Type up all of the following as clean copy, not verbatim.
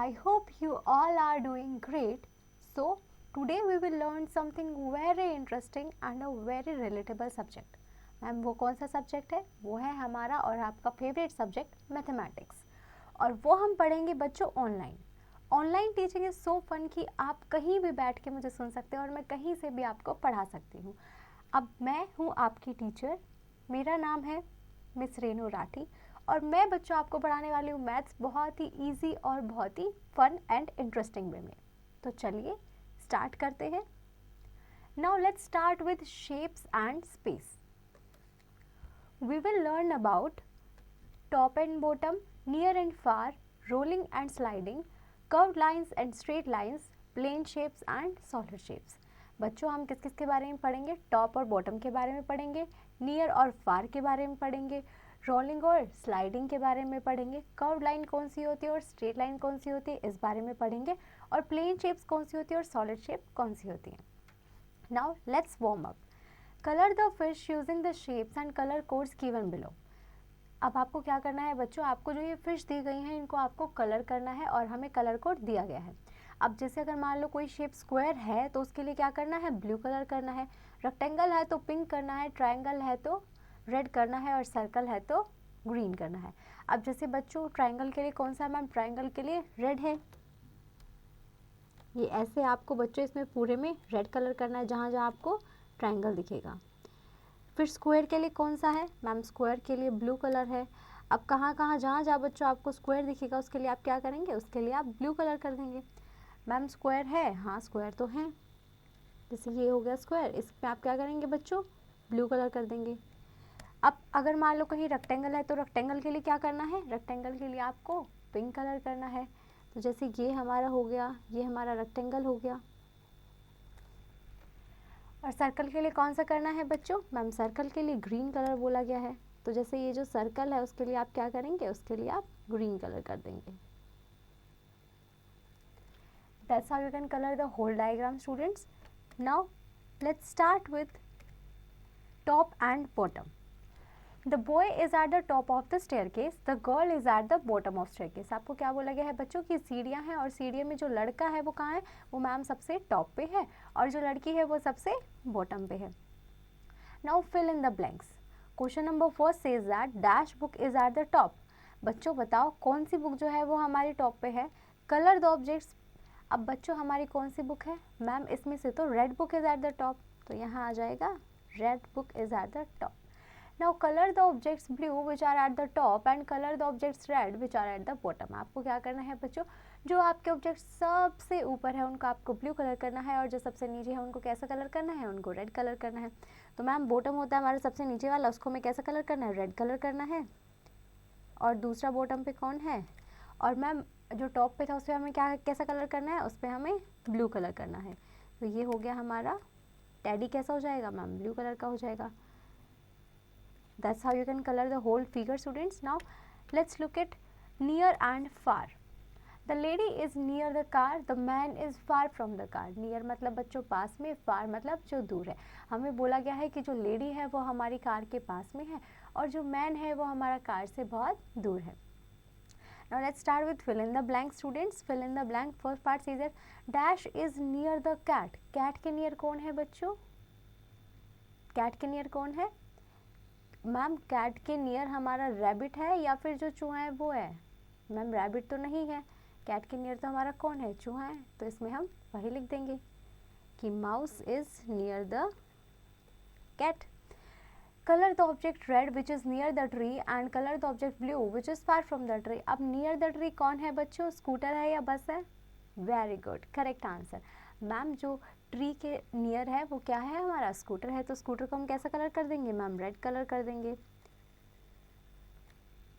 I hope you all are doing great. So, today we will learn something very interesting and a very relatable subject. Ma'am वो कौन सा subject है? वो है हमारा और आपका फेवरेट सब्जेक्ट मैथमेटिक्स, और वो हम पढ़ेंगे बच्चों online. Online teaching is so fun कि आप कहीं भी बैठ के मुझे सुन सकते हैं और मैं कहीं से भी आपको पढ़ा सकती हूँ। अब मैं हूँ आपकी टीचर, मेरा नाम है मिस रेनू राठी, और मैं बच्चों आपको पढ़ाने वाली हूँ मैथ्स बहुत ही इजी और बहुत ही फन एंड इंटरेस्टिंग वे में। तो चलिए स्टार्ट करते हैं। Now let's start with shapes and space. We will learn about top and bottom, near and far, rolling and sliding, curved lines and straight lines, plane shapes and solid shapes। बच्चों हम किस किस के बारे में पढ़ेंगे? टॉप और bottom के बारे में पढ़ेंगे, नियर और फार के बारे में पढ़ेंगे, रोलिंग और स्लाइडिंग के बारे में पढ़ेंगे, कर्व लाइन कौन सी होती है और स्ट्रेट लाइन कौन सी होती है इस बारे में पढ़ेंगे, और प्लेन शेप्स कौन सी होती है और सॉलिड शेप कौन सी होती है। Now let's warm up. Colour the fish using the shapes and colour codes given below. अब आपको क्या करना है बच्चों, आपको जो ये फिश दी गई हैं इनको आपको कलर करना है और हमें कलर कोड दिया गया है। अब जैसे अगर मान लो कोई शेप स्क्वायर है तो उसके लिए क्या करना है? ब्लू कलर करना है। रेक्टेंगल है तो पिंक करना है, ट्रायंगल है तो रेड करना है, और सर्कल है तो ग्रीन करना है। अब जैसे बच्चों ट्रायंगल के लिए कौन सा? मैम ट्रायंगल के लिए रेड है। ये ऐसे आपको बच्चों इसमें पूरे में रेड कलर करना है जहाँ जहाँ आपको ट्रायंगल दिखेगा। फिर स्क्वायर के लिए कौन सा है? मैम स्क्वायर के लिए ब्लू कलर है। अब कहाँ कहाँ जहाँ जहाँ बच्चों आपको स्क्वायर दिखेगा उसके लिए आप क्या करेंगे? उसके लिए आप ब्लू कलर कर देंगे। मैम स्क्वायर है, हाँ स्क्वायर तो है, जैसे ये हो गया स्क्वायर, इस पर आप क्या करेंगे बच्चों? ब्लू कलर कर देंगे। अब अगर मान लो कहीं रेक्टेंगल है तो रेक्टेंगल के लिए क्या करना है? रेक्टेंगल के लिए आपको पिंक कलर करना है। तो जैसे ये हमारा हो गया, ये हमारा रेक्टेंगल हो गया। और सर्कल के लिए कौन सा करना है बच्चों? मैम सर्कल के लिए ग्रीन कलर बोला गया है। तो जैसे ये जो सर्कल है उसके लिए आप क्या करेंगे? उसके लिए आप ग्रीन कलर कर देंगे। That's how you can color the whole diagram, students. Now let's start with top and bottom. The boy is at the top of the staircase, the girl is at the bottom of staircase। आपको क्या बोला गया है बच्चों की सीढ़ियाँ हैं और सीढ़ियों में जो लड़का है वो कहाँ है? वो मैम सबसे टॉप पे है और जो लड़की है वो सबसे बॉटम पे है। Now fill in the blanks. Question number 4 says that dash book is at the top। बच्चों बताओ कौन सी बुक जो है वो हमारी टॉप पे है? Color the objects। अब बच्चों हमारी कौन सी बुक है? मैम इसमें से तो red book is at the top, तो यहाँ आ जाएगा red book is at the top. Now color the objects blue which are at the top and color the objects red which are at the bottom। आपको क्या करना है बच्चों? जो आपके ऑब्जेक्ट सबसे ऊपर है उनको आपको ब्लू कलर करना है, और जो सबसे नीचे है उनको कैसा कलर करना है? उनको रेड कलर करना है। तो मैम बॉटम होता है हमारा सबसे नीचे वाला, उसको हमें कैसा कलर करना है? रेड कलर करना है। और दूसरा बॉटम पे कौन है? और मैम जो टॉप पे था उस पर हमें क्या कैसा कलर करना है? उस पर हमें ब्लू कलर करना है। तो ये हो गया हमारा टेडी, कैसा हो जाएगा मैम? ब्लू कलर का हो जाएगा। That's how you can color the whole figure, students. Now let's look at near and far. The lady is near the car, the man is far from the car। near मतलब बच्चों पास में, far मतलब जो दूर है। हमें बोला गया है कि जो लेडी है वो हमारी कार के पास में है और जो मैन है वो हमारा कार से बहुत दूर है। Now let's start with fill in the blank, students. Fill in the blank. First part says that dash is near the cat। cat के near कौन है बच्चों? cat के near कौन है? मैम कैट के नियर हमारा रैबिट है या फिर जो चूहा है वो है? मैम रैबिट तो नहीं है, कैट के नियर तो हमारा कौन है? चूहा है। तो इसमें हम वही लिख देंगे कि mouse is near the cat. Colour the object red which is near the tree and colour the object blue which is far from the tree. अब नियर द ट्री कौन है बच्चों? स्कूटर है या बस है? Very good, correct answer. Ma'am जो tree के near है वो क्या है? हमारा स्कूटर है। तो स्कूटर को हम कैसा कलर कर देंगे? मैम रेड कलर कर देंगे।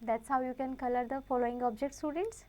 That's how you can color the following objects, students.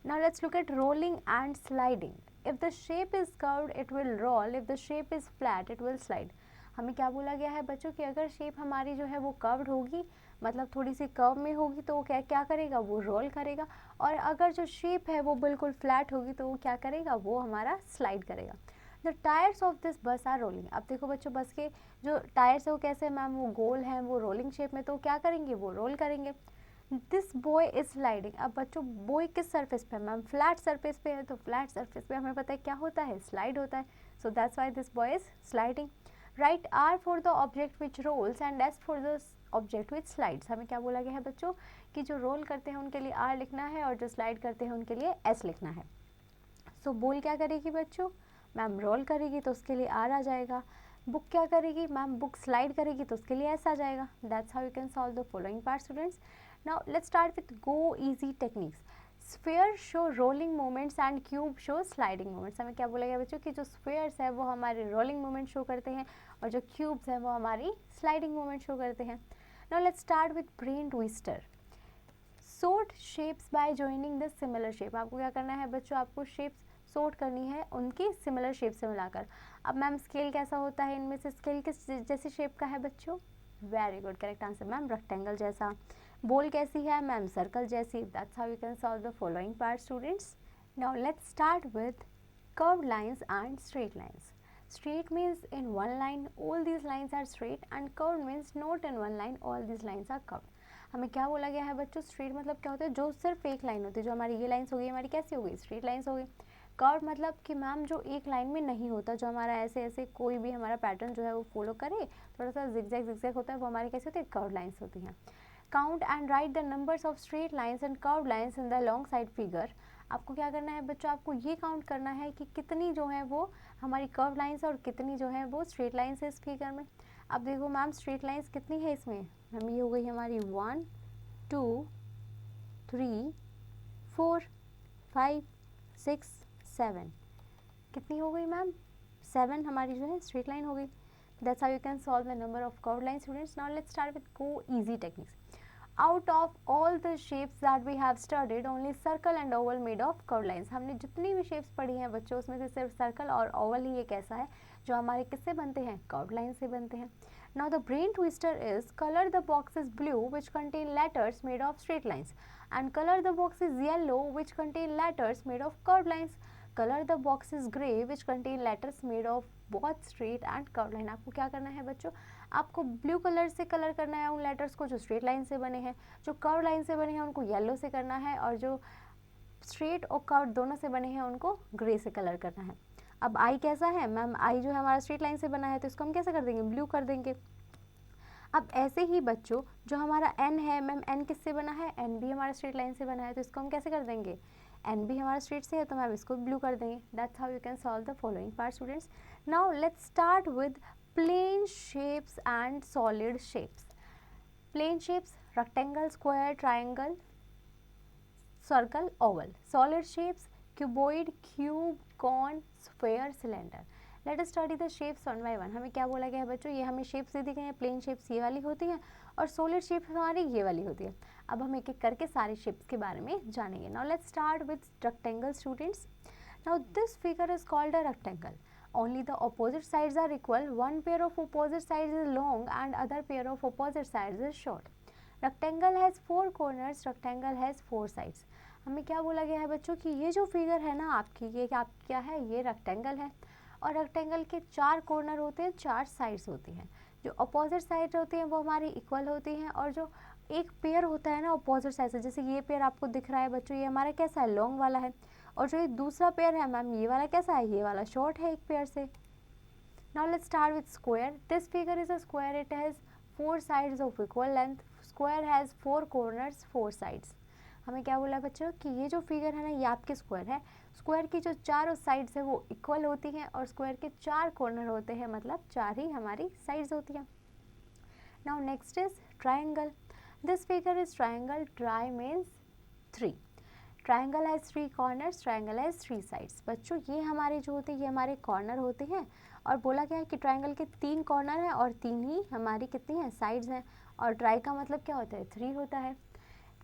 Now let's look at rolling and sliding. If the shape is curved, it will roll. If the shape is flat, it will slide। हमें क्या बोला गया है बच्चों कि अगर shape हमारी जो है वो कर्व्ड होगी, मतलब थोड़ी सी कर्व में होगी, तो वो क्या क्या करेगा? वो रोल करेगा। और अगर जो शेप है वो बिल्कुल फ्लैट होगी तो वो क्या करेगा? वो हमारा स्लाइड करेगा। द टायर्स ऑफ दिस बस आर रोलिंग। अब देखो बच्चों बस के जो टायर्स है वो कैसे? मैम वो गोल हैं, वो रोलिंग शेप में, तो क्या करेंगे? वो रोल करेंगे। This boy is sliding. अब बच्चों बॉय किस सरफेस पे है मैम? फ्लैट सरफेस पे है, तो फ्लैट सरफेस पे हमें पता है क्या होता है, स्लाइड होता है। So that's why this boy is sliding. Write R for the object which rolls and S for the object which slides. हमें क्या बोला गया है बच्चों कि जो रोल करते हैं उनके लिए आर लिखना है और जो स्लाइड करते हैं उनके लिए एस लिखना है। सो बॉल क्या करेगी बच्चों? मैम रोल करेगी तो उसके लिए आर आ जाएगा। बुक क्या करेगी मैम? बुक स्लाइड करेगी तो उसके लिए एस आ जाएगा। That's how you can solve the following part students. Now let's start with go easy techniques. Sphere show rolling moments and cube show sliding moments. हमें क्या बोला गया बच्चों कि जो स्फेयर्स है वो हमारे रोलिंग मोमेंट शो करते हैं और जो क्यूब्स हैं वो हमारी स्लाइडिंग मोमेंट शो करते हैं। Now let's start with brain twister. Sort shapes bye joining the similar shape. आपको क्या करना है बच्चों? आपको शेप्स सॉर्ट करनी है उनकी सिमिलर शेप से मिलाकर। अब मैम स्केल कैसा होता है? इनमें से स्केल किस जैसे शेप का है बच्चों? Very good, correct answer ma'am, rectangle जैसा। बॉल कैसी है मैम? सर्कल जैसी। That's how you can solve the following part students. Now let's start with curved lines and straight lines. Straight means in one line all these lines are straight and curved means not in one line all these lines are curved. हमें क्या बोला गया है बच्चों? Straight मतलब क्या होता है? जो सिर्फ एक लाइन होती है, जो हमारी ये लाइन्स हो गई हमारी कैसी हो गई? स्ट्रेट लाइन्स हो गई। कर्व मतलब कि मैम जो एक लाइन में नहीं होता, जो हमारा ऐसे ऐसे कोई भी हमारा पैटर्न जो है वो फॉलो करे, थोड़ा सा जिगजैग जिगजैग होता है, वो हमारी कैसी होती है? कर्व लाइन्स होती हैं। Count and right the numbers of straight lines and curve lines in the long side figure. आपको क्या करना है बच्चों? आपको ये काउंट करना है कि कितनी जो है वो हमारी कर्व लाइन्स और कितनी जो है वो स्ट्रेट लाइन्स है इस फिगर में। अब देखो मैम स्ट्रेट लाइन्स कितनी है इसमें? मैम ये हो गई हमारी 1 2 3 4 5 6 7। कितनी हो गई मैम? 7 हमारी जो है स्ट्रेट लाइन हो गई। That's how you can solve the number of curve line students. Now let's start with go easy techniques. Out of all the shapes that we have studied, only circle and oval made of curved lines. हमने जितनी भी shapes पढ़ी हैं बच्चों उसमें से सिर्फ circle और oval ही एक ऐसा है जो हमारे किससे बनते हैं? curved lines से बनते हैं। Now the brain twister is color the boxes blue which contain letters made of straight lines and color the boxes yellow which contain letters made of curved lines. Color the boxes grey which contain letters made of both straight and curved line. आपको क्या करना है बच्चों? आपको blue colour से colour करना है उन लेटर्स को जो स्ट्रेट लाइन से बने हैं, जो कर्व लाइन से बने हैं उनको येलो से करना है और जो स्ट्रेट और कर्व दोनों से बने हैं उनको ग्रे से कलर करना है। अब आई कैसा है मैम? आई जो है हमारा स्ट्रेट लाइन से बना है तो इसको हम कैसे कर देंगे? ब्लू कर देंगे। अब ऐसे ही बच्चों जो हमारा एन है मैम, एन किससे बना है? एन भी हमारा स्ट्रेट लाइन से बना है तो इसको हम कैसे कर देंगे? एन भी हमारा स्ट्रेट से है तो मैम इसको ब्लू कर देंगे। That's how you can solve the following part students. Now let's start with plane shapes and solid shapes. Plane shapes rectangle, square, triangle, circle, oval. Solid shapes cuboid, cube, cone, sphere, cylinder. Let us study the shapes one by one. हमें क्या बोला गया है बच्चों? ये हमें shapes दे दी गई हैं। प्लेन शेप्स ये वाली होती हैं और सॉलिड शेप्स हमारी ये वाली होती है। अब हम एक एक करके सारे शेप्स के बारे में जानेंगे। Now let's start with rectangle students. Now this figure is called a rectangle. Only the opposite sides are equal. One pair of opposite sides is long and other pair of opposite sides is short. Rectangle has 4 corners. Rectangle has 4 sides. हमें क्या बोला गया है बच्चों कि ये जो figure है ना आपकी, ये क्या है? ये रेक्टेंगल है और रेक्टेंगल के 4 कॉर्नर होते हैं, 4 साइड्स होती हैं। जो अपोजिट साइड होती हैं वो हमारी इक्वल होती हैं और जो एक पेयर होता है ना अपोजिट साइड से, जैसे ये पेयर आपको दिख रहा है बच्चों, ये हमारा कैसा है? लॉन्ग वाला है। और जो ये दूसरा पेयर है मैम, ये वाला कैसा है? ये वाला शॉर्ट है एक पेयर से। Now let's start with square. This figure is a square. It has 4 sides of equal length. Square has 4 corners, 4 sides. हमें क्या बोला बच्चों कि ये जो फिगर है ना ये आपके स्क्वायर है। स्क्वायर की जो चारों साइड्स है वो इक्वल होती हैं और स्क्वायर के 4 कॉर्नर होते हैं, मतलब 4 ही हमारी साइड्स होती हैं। Now next is triangle. This figure is triangle. Try means 3. Triangle has 3 corners. Triangle has 3 sides. बच्चों ये हमारे जो होते हैं ये हमारे कॉर्नर होते हैं और बोला गया है कि ट्राइंगल के 3 कॉर्नर हैं और 3 ही हमारी कितनी हैं? साइड्स हैं। और ट्राई का मतलब क्या होता है? 3 होता है।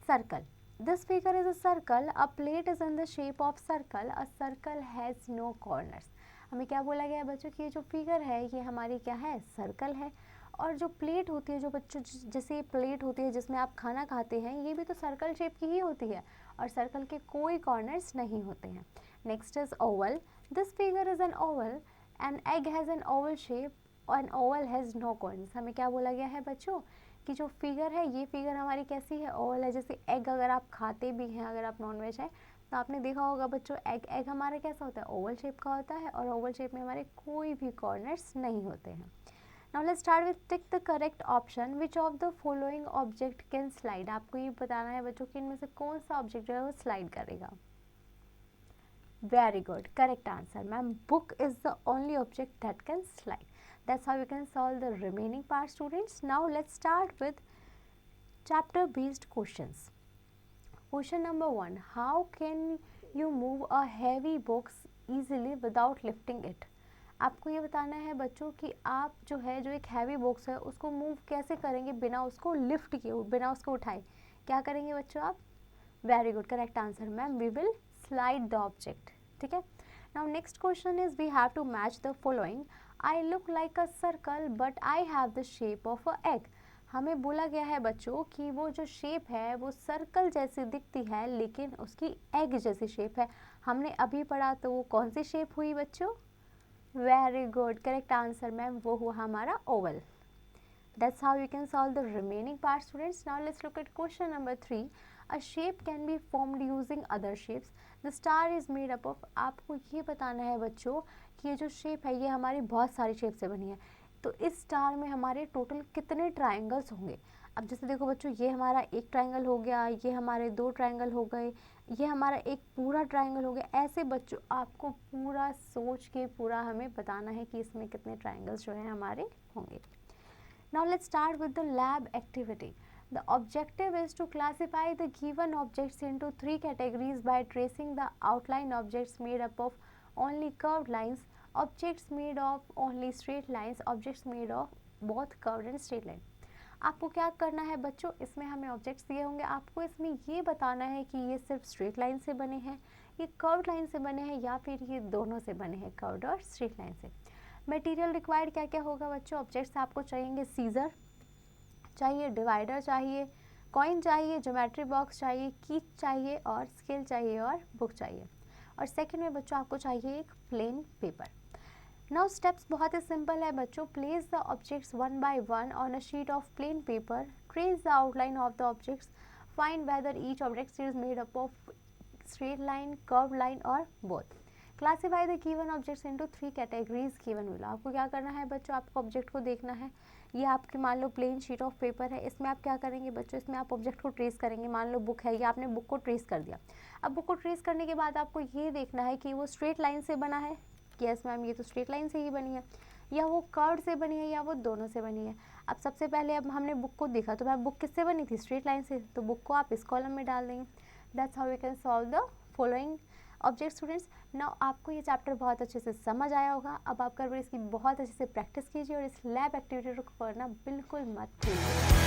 Circle. This figure is a circle. A plate is in the shape of circle. A circle has no corners. हमें क्या बोला गया है बच्चों कि ये जो फिगर है ये हमारी क्या है? सर्कल है। और जो प्लेट होती है, जो बच्चों जैसे प्लेट होती है जिसमें आप खाना खाते हैं, ये भी तो सर्कल शेप की ही होती है और सर्कल के कोई कॉर्नर्स नहीं होते हैं। Next is oval. This figure is an oval. An egg has an oval shape और an oval has no corners. हमें क्या बोला गया है बच्चों कि जो फिगर है ये फिगर हमारी कैसी है, ओवल है। जैसे एग अगर आप खाते भी हैं, अगर आप नॉन वेज है तो आपने देखा होगा बच्चों, एग हमारा कैसा होता है, ओवल शेप का होता है, और ओवल शेप में हमारे कोई भी कॉर्नर्स नहीं होते हैं। Now let's start with tick the correct option, which of the following object can slide. आपको ये बताना है बच्चों कि इनमें से कौन सा ऑब्जेक्ट जो है वो स्लाइड करेगा। Very good, correct answer, ma'am. Book is the only object that can slide. That's how you can solve the remaining part, students. Now let's start with chapter based questions. Question number 1, how can you move a heavy box easily without lifting it? आपको ये बताना है बच्चों कि आप जो एक heavy box है उसको मूव कैसे करेंगे बिना उसको लिफ्ट किए, बिना उसको उठाए। क्या करेंगे बच्चों आप? Very good, correct answer ma'am, we will slide the object. ठीक है। Now next question is we have to match the following. I look like a circle but I have the shape of a egg. हमें बोला गया है बच्चों कि वो जो शेप है वो सर्कल जैसी दिखती है लेकिन उसकी एग जैसी शेप है। हमने अभी पढ़ा तो वो कौन सी शेप हुई बच्चों? Very good, correct answer ma'am, वो हुआ हमारा Oval. That's how you can solve the remaining part, students. Now let's look at question number 3. A shape can be formed using other shapes. The star is made up of. आपको ये बताना है बच्चों कि ये जो शेप है ये हमारी बहुत सारी शेप से बनी है। तो इस स्टार में हमारे टोटल कितने ट्राइंगल्स होंगे? अब जैसे देखो बच्चों, ये हमारा एक ट्राइंगल हो गया, ये हमारे दो ट्राइंगल हो गए, ये हमारा एक पूरा ट्राइंगल हो गया। ऐसे बच्चों आपको पूरा सोच के पूरा हमें बताना है कि इसमें कितने ट्राइंगल्स जो है हमारे होंगे। Now let's start with the lab activity. The objective is to classify the given objects into 3 categories by tracing the outline objects made up of only curved lines, objects made of only straight lines, objects made of both curved and straight line. आपको क्या करना है बच्चों, इसमें हमें objects दिए होंगे, आपको इसमें ये बताना है कि ये सिर्फ स्ट्रेट लाइन से बने हैं, ये कर्व्ड लाइन से बने हैं, या फिर ये दोनों से बने हैं, कर्व्ड और स्ट्रेट लाइन से। मटेरियल रिक्वायर्ड क्या क्या होगा बच्चों? ऑब्जेक्ट्स आपको चाहिए, सीजर चाहिए, डिवाइडर चाहिए, कॉइन चाहिए, ज्योमेट्री बॉक्स चाहिए, कीच चाहिए, और स्केल चाहिए, और बुक चाहिए। और सेकंड में बच्चों आपको चाहिए एक प्लेन पेपर। नाउ स्टेप्स बहुत ही सिंपल है बच्चों। Place the objects one by one on a sheet of plain paper, trace the outline of the objects, find whether each object is made up of straight line, curved line और both. Classify the given objects into 3 categories given below. आपको क्या करना है बच्चों, आपको object को देखना है, ये आपकी मान लो प्लेन शीट ऑफ पेपर है, इसमें आप क्या करेंगे बच्चों, इसमें आप ऑब्जेक्ट को ट्रेस करेंगे। मान लो बुक है, ये आपने बुक को ट्रेस कर दिया। अब बुक को ट्रेस करने के बाद आपको ये देखना है कि वो स्ट्रेट लाइन से बना है, यस मैम ये तो स्ट्रेट लाइन से ही बनी है, या वो कर्व से बनी है, या वो दोनों से बनी है। अब सबसे पहले अब हमने बुक को देखा तो मैम बुक किससे बनी थी, स्ट्रेट लाइन से, तो बुक को आप इस कॉलम में डाल देंगे। That's how we can solve the following object. Students now आपको ये चैप्टर बहुत अच्छे से समझ आया होगा। अब आप कर इसकी बहुत अच्छे से प्रैक्टिस कीजिए और इस लैब एक्टिविटी को करना बिल्कुल मत भूलिए।